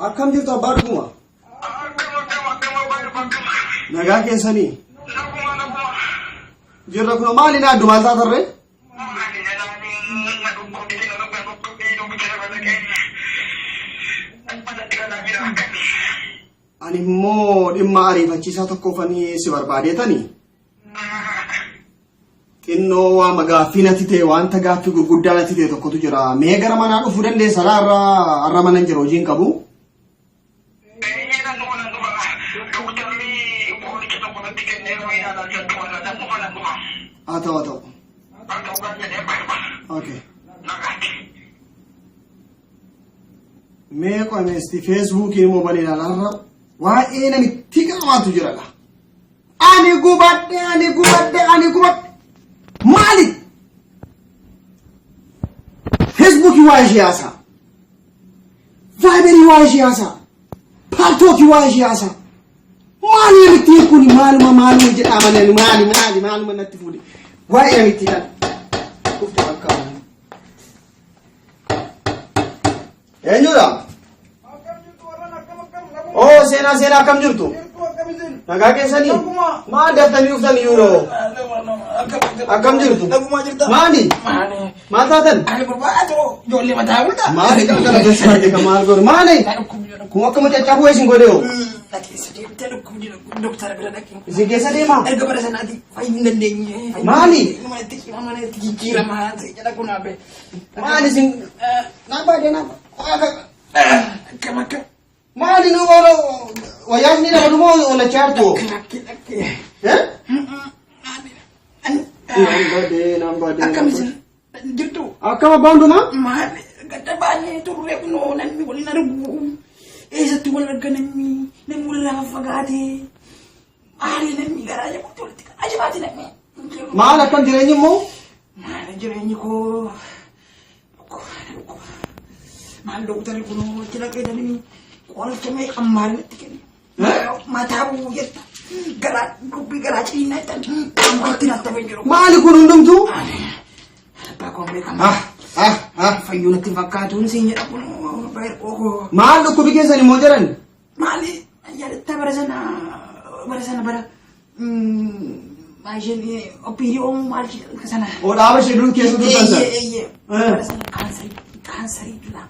Akkam jirtu abbaa dhuguma? Nagaa keessanii? Jirra kun maali na addumaan taatarree? Ani immoo dhimma ariifachiisaa tokkoofanii si barbaadeetanii? Xinnoo waa magaaffii natti ta'e wanta gaaffii gurguddaa natti ta'e tokkotu jira. Mee gara manaa dhufuu dandeessa har'a mana jira hojiin qabu? Haa ta'u. Okay. Mee qomeesti Feesbuukii immoo bal'inaan har'a waa'ee namitti qaamaatu jira. Ani gubadde. Mali Facebook wajiasa Viber wajiasa Paltok wajiasa Mali riti kuni mali je amane mali manatufudi wa riti dan ufta akam Enjura Oh sena kam jurtu Naga kesani ma datani uftani euro Akam jirtu? Mani? Matatan? Ani berbato, jolli mata ulta. Mani kalau besar kamal gor. Mani? Kuma kamu cacahu esin godeo. Lagi sedih teluk di dokter berada king. Sige sedih mah. Erga pada sana di fain dendengnya. Mani? Mana kira mah jadi aku nabe. Mani sing napa dia napa? Kemaka. Mani nu olo wayang ni nak mau ola charto. Laki. Eh? Nambade. Akam sih, gitu. Akam abang tu mah? Mahal, kata banyak tu rep no, nanti boleh naruh. Satu bulan ganami, nanti boleh fagade. Hari nanti garanya betul, aja mati nanti. Mana akam jirenya mo? Mana jirenya ko, mana dokter ko no, tidak kayak ni. Kalau cuma amal tiken, mata bu ya. Gerak, kopi gerak Cina tan. Kamu tidak tahu jero. Mali kunundum tu? Apa kau mereka? Fayu nanti vakatun sih ya aku bayar oh. Mali kopi kesa ni modern. Mali, ya tak bersana bara. Macam ni opini orang mali ke sana. Oh, dah schedule kesa tu kan sir? Iya. Bersana kanser itu lah.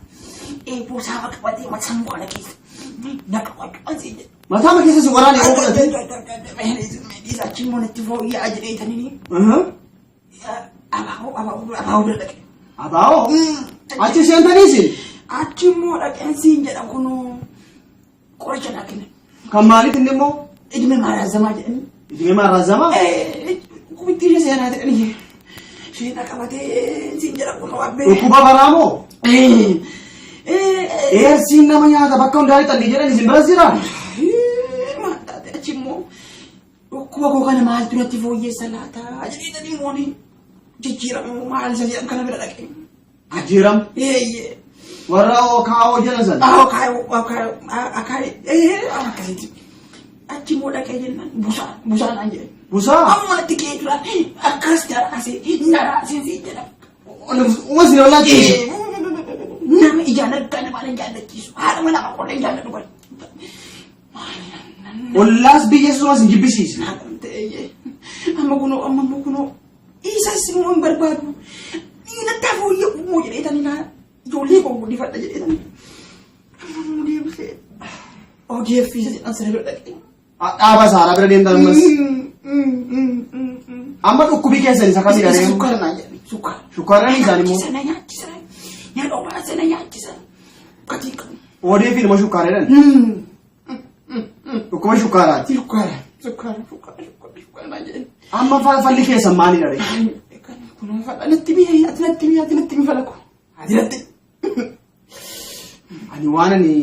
Pusat kepada macam mana kes. Nak apa sih? Masa ma kesa suara ni apa tu? Medis acing mau nanti bawa ia aja deh tadi ni. Abang berlaki. Abang? Acing siapa tadi sih? Acing mau lagi sih jadi aku no. Korang nak ni. Kamali tindi mo? Ini memang razam aja ni. Ini memang razam? Aku mikir saya nanti ni. Saya nak kawat sih jadi aku no abe. Kuba baramo? Sih namanya ada bakal dari tadi jadi di Brazil. Mata acing mau. Aku kan mahal tu nanti bawa ia salata. Jadi tadi mau ni. Jijiram mahal saja kan berlaki. Jijiram? Iya. Warau kau je nasan. Kau. Acing mau dah kayak ni. Busan aja. Busa? Aku mau tiket lah. Akas jarak kasih. Nara sini jarak. Umas ni lagi. Nama ijana kan mana ijana kisu. Ada mana aku ada ijana tu kan. Ulas biasa semua sih bisis. Amma kuno. Isa semua berbaru. Ini tahu ya mau jadi tadi na. Joli kau mau difat jadi tadi. Mau dia bisa. Oh dia bisa answer lagi. Apa salah berada di dalam mas? Amma tu kubi kesa ni sakami dari. Sukar aja. Sukar ni sani mo. Kisah. Ya doa sana ya kisah. Katika. Oh dia film sukar kan? Kau sukar. Sukar aja. Amma falli kesa mani dari. Kuno fal nanti falaku. Nanti. Ani wana ni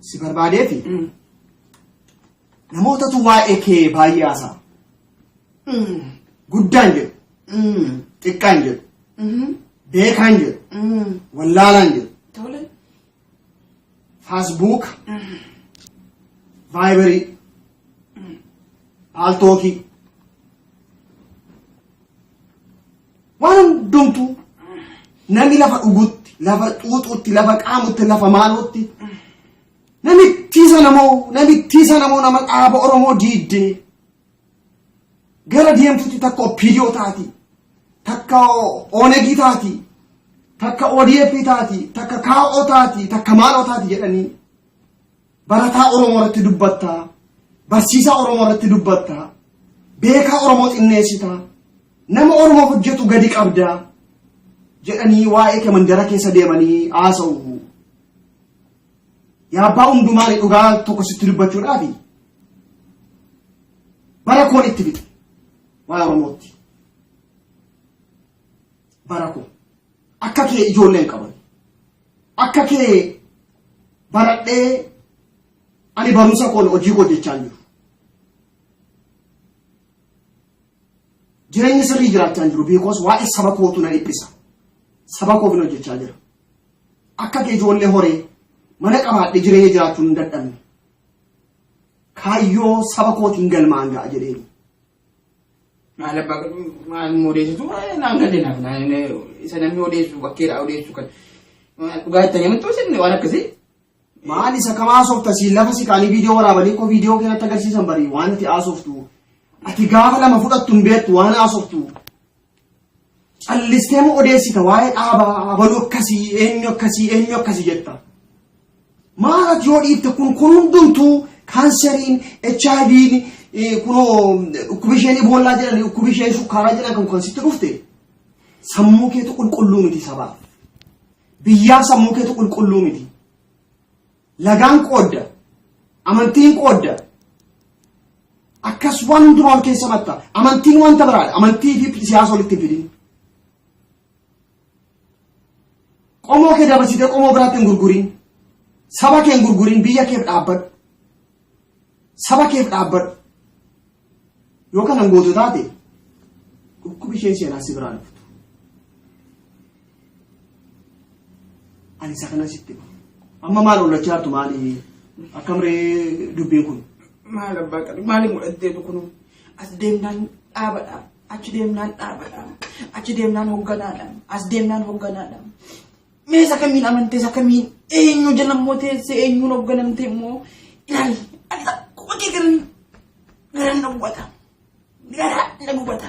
si barbadeti. Namoota tu waa'ee kee baay'ee haasa'a. Guddaan jedhu. Xiqqaan jedhu. Beekaan jedhu. Wallaalaan jedhu. Facebook. Viberii. Paaltookii. Waan hundumtuu namni lafa dhugutti, lafa xuuxutti, lafa qaamutti, lafa maaluutti namitti sana moo nama dhaaba Oromoo diiddee gara deemtutti takka OPDO taati, takka ONG taati, takka ODF taati, takka KO taati, takka maaloo taati jedhanii barataa Oromoo irratti dubbattaa, barsiisaa Oromoo irratti dubbattaa, beekaa Oromoo xinneessitaa, nama Oromoo hojjetu gadi qabdaa jedhanii waa'ee kee mandara keessa deemanii haasa'u. Yaa abbaa hundumaan dhugaa tokko sitti dubbachuudhaafi bara koon itti fite waa'ee Oromootti. Bara koon akka kee ijoolleen qaban, akka kee baradhee ani barumsa koon hojii hojjechaa jiru. Jireenya sirrii jiraachaa jiru because waa'ee saba kootu na dhiphisa. Saba koof hojjechaa jira. Akka kee ijoollee horee mana qabaadhe jireenya jiraachuun hin dadhabne. Kaayyoo saba kootiin galmaan ga'a jedheeni. Maal odeessitu naan gaddenaaf isa namni odeessu bakkeedhaa odeessu kan dhugaa itti amantuu isin waan akkasii. Maal isa kamaa sooftasii lafa si kaanii viidiyoo waraabanii koo viidiyoo keenyatti agarsiisan barii waan itti haasoftu. Ati gaafa lama fudhattu hin beektu waan haasoftu. Callistee moo odeessita waa'ee dhaabaa abaluu akkasii eenyu akkasii jetta. Maal ati yoo dhiifte kun hundumtuu kaanseriin HIV'n kunoo dhukkubi isheen Eboolaa jedhan dhukkubi isheen sukkaaraa jedhan kan sitti dhufte sammuu keetu qulqulluu miti sabaaf. Biyyaaf sammuu keetu qulqulluu miti. Lagaan qoodda, amantiin qoodda. Akkas waan hundumaa keessa matta. Amantiin wanta biraadha. Amantii fi siyaasa walitti hin fidin. Qomoo kee dabarsitee qomoo biraatti hin gurgurin. Saba kee hin gurgurin biyya keef dhaabbadhu. Saba keef dhaabbadhu. Yoo kanan gootu taate dhukkubi isheen seenaa si biraan dhuftu. Ani isa kana sitti hima. Amma maal ollachaa jirtu maali? Akkamree dubbiin kun? Maal abbaa qabi maaliin godhatteetu kunu as deemnaan dhaabadha, achi deemnaan dhaabadha, achi deemnaan hogganaadha, as deemnaan hogganaadha. Mee isa kamiin amantee isa kamiin eenyu jalammoo teessee eenyuun hogganamtee immoo ilaali ani akkuma kee garan na hubata. Gara na hubata.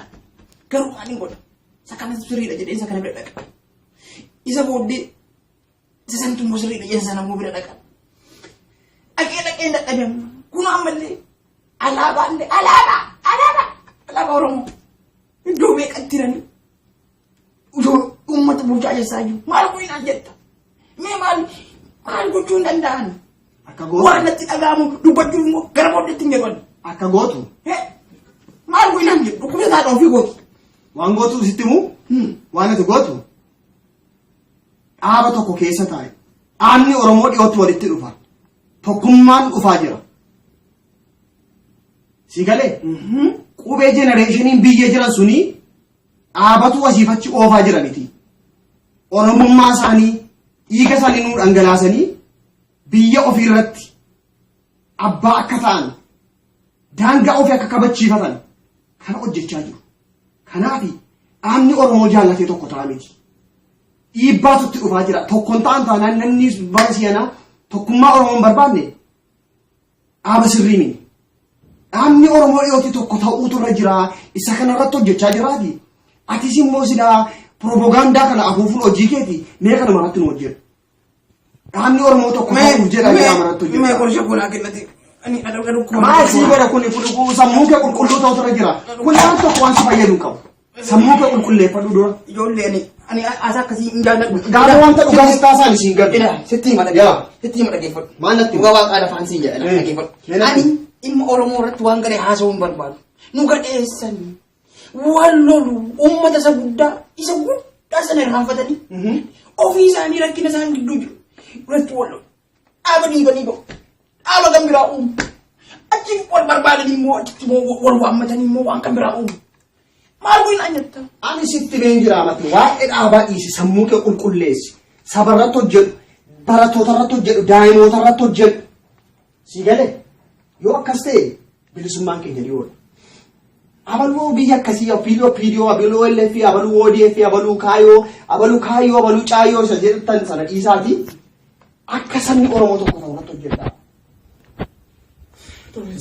Garuu maaliin godha? Isa kanas sirriidha jedhee isa kana bira dhaqa. Isa booddee isa santu immoo sirriidha jedhee isa nammoo bira dhaqa. Dhaqee dadhabeemna. Kun ammallee alaabaa Oromoo iddoo meeqatti jiranii uummata bulchaa keessaa jiru maal goonaan jetta mee maal gochuu hin danda'an akka gootu waan natti dhaga'amu dubbachuu immoo gara booddeetti hin jedhan akka gootu maal goonaan jedhu dhukkubsa isaa ofii gootu waan gootu sitti himuu waan ati gootu dhaaba tokko keessa taa'e dhaabni Oromoo dhiyootti walitti dhufa tokkummaan dhufaa jira. Sigale? Qubee jenereeshiniin biyya jiran suni dhaabatu asiifachi oofaa jiraniti. Oromummaa isaanii dhiiga isaanii nuu dhangalaasanii biyya ofii irratti abbaa akka ta'an daangaa ofii akka kabachiifatan kana hojjechaa jiru. Kanaafi dhaabni Oromoo jaallatee tokko ta'a miti. Dhiibbaatutti dhufaa jira. Tokkoon ta'an taanaan namni bara si'anaa tokkummaa Oromoon barbaanne dhaaba sirrii miti. Dhaabni Oromoo dhiyootti tokko ta'uutu irra jira. Isa kanarratti hojjechaa jiraati. Atis immoo silaa propagaandaa kana afuufuun hojii keeti mee kana maratti nu hojjedhu. Dhaabni Oromoo tokko ta'uuf jedha jedha maratti hojjedhu. Mee qorshe kunaa kennati. Ani adabdadu kuma. Maal sii godha kun sammuu kee qulqulluu ta'utu irra jira. Kun waan tokko waan si fayyadu hin qabu. Sammuu kee qulqulleeffadhu dura. Ijoollee ani asa akkasii hin jaalladhu. Gaafa wanta dhugaa si taasaan isiin gaddu. Sitti hima dhaggeeffadhu. Maal natti dhugaa waaqaa lafaan siin jedha dhaggeeffadhu. Ani dhimma Oromoo irratti waan garee haasa'uu hin barbaadu. Nu gadheessan waan lolu uummata isa guddaa sana irraanfatanii ofii isaanii rakkina isaan gidduu jiru irratti wal lolu. Dhaaba dhiibanii bahu. Dhaaba kan biraa uumu. Achi wal barbaadanii immoo achitti wal waammatanii immoo waan kan biraa uumu. Maal goonaan jetta? Ani sitti been jiraamati waa'ee dhaabaa dhiisi sammuu kee qulqulleessi. Sabarratti hojjedhu, barattoota irratti hojjedhu, daa'imoota irratti hojjedhu. Si galee? Yoo akkas ta'e bilisummaan keenya ni oola. Abaluu biyya akkasii OPDO, abaluu LF, abaluu ODF, abaluu kaayyoo, abaluu caayyoo isa jedhan sana dhiisaati. Akka sabni Oromoo tokko ta'u irratti hojjedha.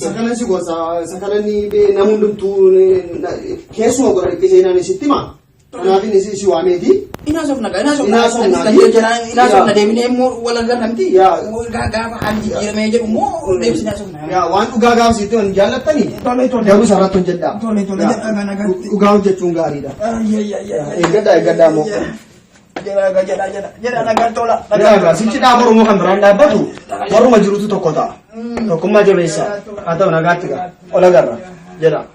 Sakalan si gosa, sakalan ni namundum tu kesu agora ke sina ni sitima. Kanafi ni si wameti. Inasok na ka, inasok Inasok na demine mo wala garanti. Ya. Gaga anji kira meja mo dem sinasok na. Ya, wan ugaga situ an jalatani. Tole. Dabu saratun jedda. Tole agana ganti. Ugaw jechung gari da. Iya. Egada mo. Jada nagantola. Ya, sinci da baru mo kan beranda batu. Baru majuru tu tokota. Tokuma jebesa. Atau nagatiga. Ola garra. Jeda.